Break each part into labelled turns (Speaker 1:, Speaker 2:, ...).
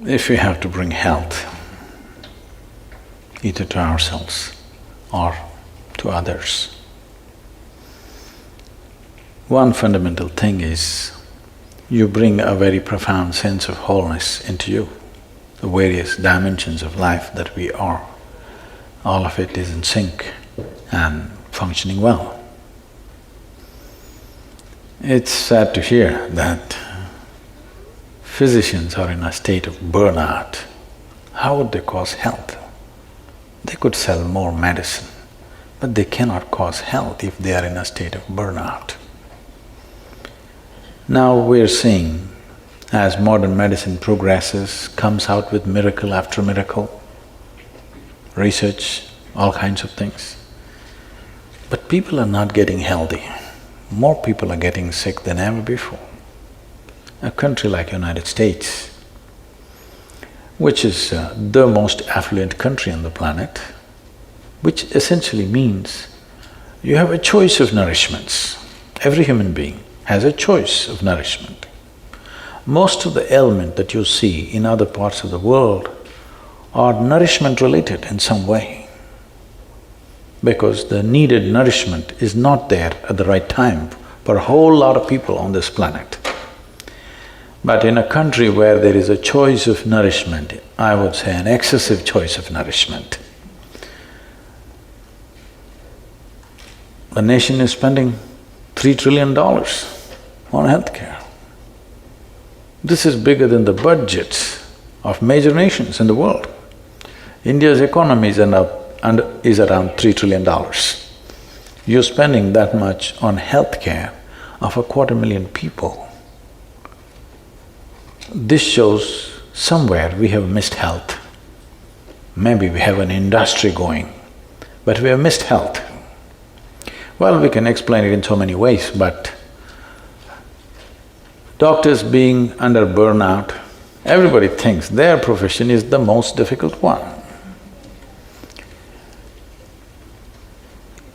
Speaker 1: If we have to bring health, either to ourselves or to others, one fundamental thing is you bring a very profound sense of wholeness into you, the various dimensions of life that we are. All of it is in sync and functioning well. It's sad to hear that physicians are in a state of burnout. How would they cause health? They could sell more medicine, but they cannot cause health if they are in a state of burnout. Now we're seeing, as modern medicine progresses, comes out with miracle after miracle, research, all kinds of things. But people are not getting healthy. More people are getting sick than ever before. A country like United States, which is the most affluent country on the planet, which essentially means you have a choice of nourishments. Every human being has a choice of nourishment. Most of the ailment that you see in other parts of the world are nourishment related in some way, because the needed nourishment is not there at the right time for a whole lot of people on this planet. But in a country where there is a choice of nourishment, I would say an excessive choice of nourishment, the nation is spending $3 trillion on healthcare. This is bigger than the budgets of major nations in the world. India's economy is around $3 trillion. You're spending that much on healthcare of 250,000 people. This shows somewhere we have missed health. Maybe we have an industry going, but we have missed health. Well, we can explain it in so many ways, but doctors being under burnout, everybody thinks their profession is the most difficult one.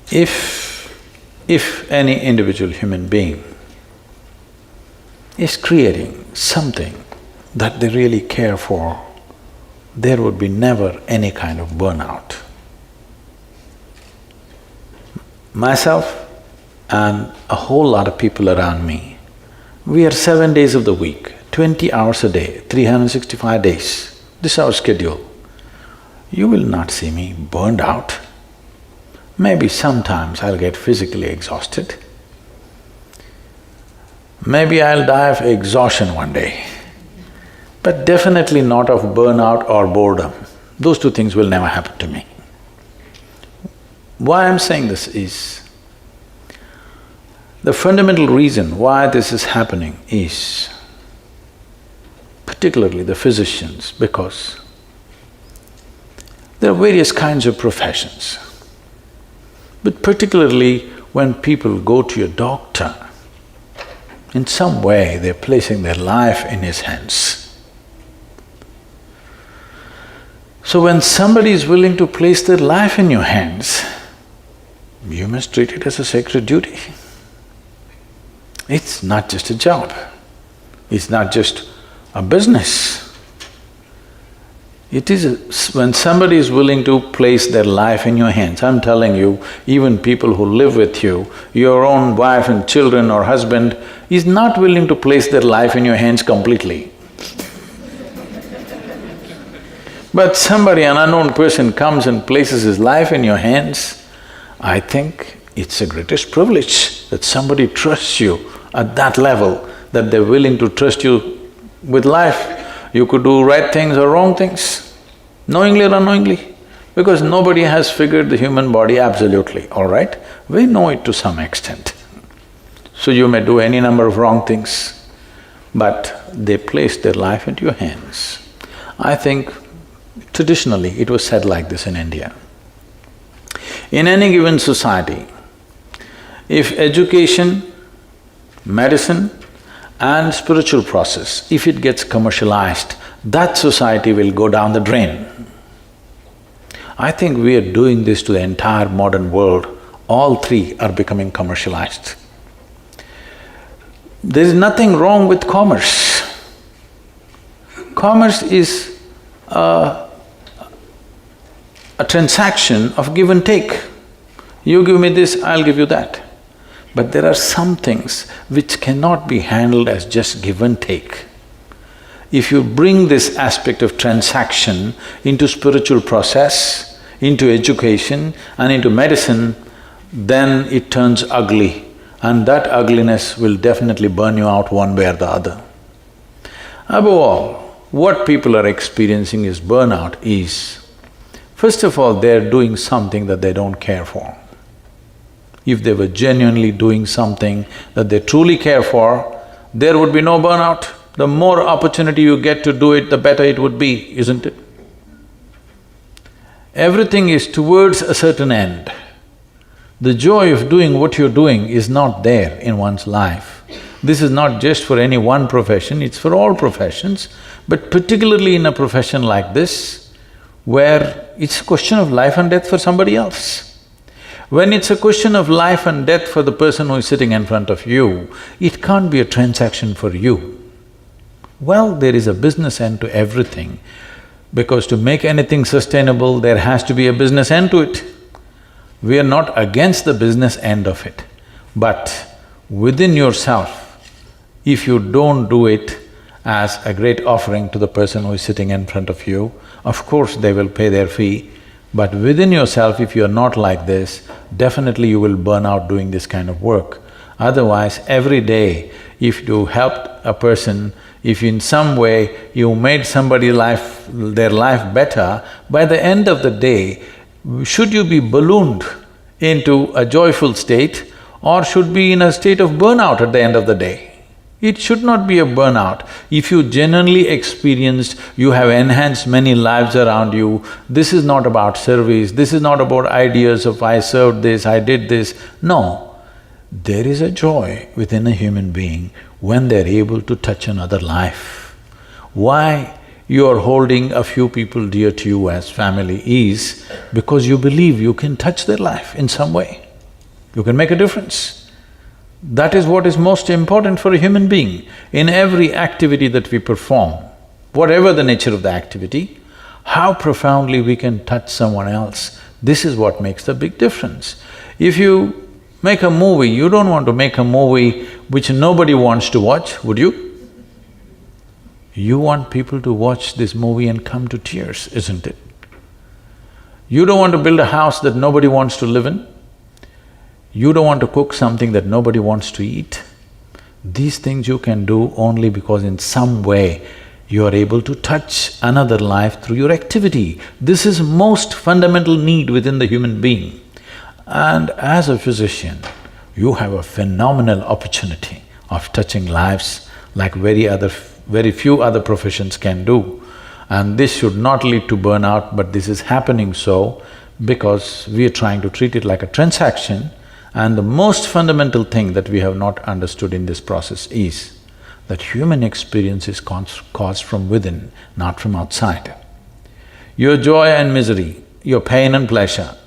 Speaker 1: If any individual human being is creating something that they really care for, there would be never any kind of burnout. Myself and a whole lot of people around me, we are 7 days of the week, 20 hours a day, 365 days. This is our schedule. You will not see me burned out. Maybe sometimes I'll get physically exhausted. Maybe I'll die of exhaustion one day, but definitely not of burnout or boredom. Those two things will never happen to me. Why I'm saying this is, the fundamental reason why this is happening is particularly the physicians, because there are various kinds of professions. But particularly when people go to a doctor, in some way they're placing their life in his hands. So when somebody is willing to place their life in your hands, you must treat it as a sacred duty. It's not just a job, it's not just a business. It is when somebody is willing to place their life in your hands, I'm telling you, even people who live with you, your own wife and children or husband is not willing to place their life in your hands completely. But somebody, an unknown person comes and places his life in your hands, I think it's the greatest privilege that somebody trusts you at that level, that they're willing to trust you with life. You could do right things or wrong things, knowingly or unknowingly, because nobody has figured the human body absolutely, all right? We know it to some extent. So you may do any number of wrong things, but they place their life into your hands. I think traditionally it was said like this in India. In any given society, if education, medicine and spiritual process, if it gets commercialized, that society will go down the drain. I think we are doing this to the entire modern world. All three are becoming commercialized. There is nothing wrong with commerce. Commerce is a transaction of give and take. You give me this, I'll give you that. But there are some things which cannot be handled as just give and take. If you bring this aspect of transaction into spiritual process, into education and into medicine, then it turns ugly, and that ugliness will definitely burn you out one way or the other. Above all, what people are experiencing is burnout is, first of all, they're doing something that they don't care for. If they were genuinely doing something that they truly care for, there would be no burnout. The more opportunity you get to do it, the better it would be, isn't it? Everything is towards a certain end. The joy of doing what you're doing is not there in one's life. This is not just for any one profession, it's for all professions, but particularly in a profession like this, where it's a question of life and death for somebody else. When it's a question of life and death for the person who is sitting in front of you, it can't be a transaction for you. Well, there is a business end to everything, because to make anything sustainable, there has to be a business end to it. We are not against the business end of it, but within yourself, if you don't do it as a great offering to the person who is sitting in front of you, of course they will pay their fee, but within yourself, if you are not like this, definitely you will burn out doing this kind of work. Otherwise, every day, if you helped a person, if in some way you made somebody's life… their life better, by the end of the day, should you be ballooned into a joyful state or should be in a state of burnout at the end of the day? It should not be a burnout. If you genuinely experienced, you have enhanced many lives around you, this is not about service, this is not about ideas of I served this, I did this. No, there is a joy within a human being when they're able to touch another life. Why you're holding a few people dear to you as family is because you believe you can touch their life in some way, you can make a difference. That is what is most important for a human being. In every activity that we perform, whatever the nature of the activity, how profoundly we can touch someone else, this is what makes the big difference. If you make a movie, you don't want to make a movie which nobody wants to watch, would you? You want people to watch this movie and come to tears, isn't it? You don't want to build a house that nobody wants to live in. You don't want to cook something that nobody wants to eat. These things you can do only because in some way you are able to touch another life through your activity. This is most fundamental need within the human being. And as a physician, you have a phenomenal opportunity of touching lives like very few other professions can do. And this should not lead to burnout, but this is happening so because we are trying to treat it like a transaction. And the most fundamental thing that we have not understood in this process is that human experience is caused from within, not from outside. Your joy and misery, your pain and pleasure,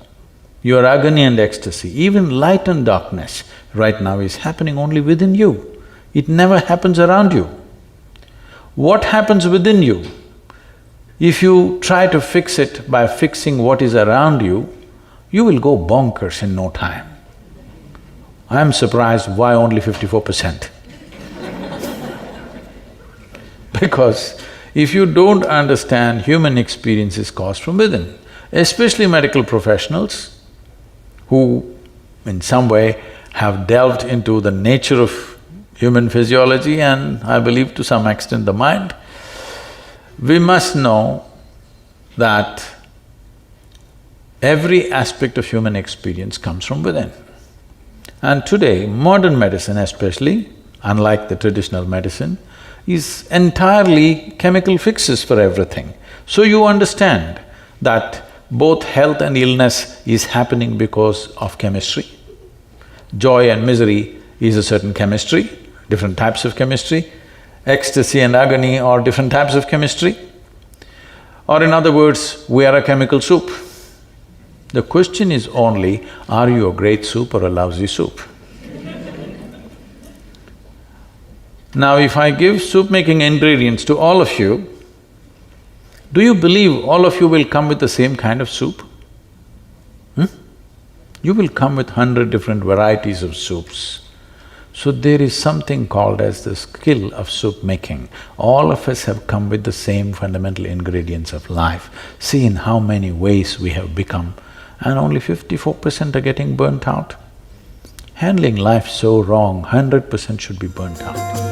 Speaker 1: your agony and ecstasy, even light and darkness right now is happening only within you. It never happens around you. What happens within you, if you try to fix it by fixing what is around you, you will go bonkers in no time. I am surprised why only 54%. Because if you don't understand human experience is caused from within, especially medical professionals who in some way have delved into the nature of human physiology and I believe to some extent the mind, we must know that every aspect of human experience comes from within. And today, modern medicine especially, unlike the traditional medicine, is entirely chemical fixes for everything. So you understand that both health and illness is happening because of chemistry. Joy and misery is a certain chemistry, different types of chemistry. Ecstasy and agony are different types of chemistry. Or in other words, we are a chemical soup. The question is only, are you a great soup or a lousy soup? Now if I give soup-making ingredients to all of you, Do you believe all of you will come with the same kind of soup? You will come with 100 different varieties of soups. So there is something called as the skill of soup making. All of us have come with the same fundamental ingredients of life. See in how many ways we have become, and only 54% are getting burnt out. Handling life so wrong, 100% should be burnt out.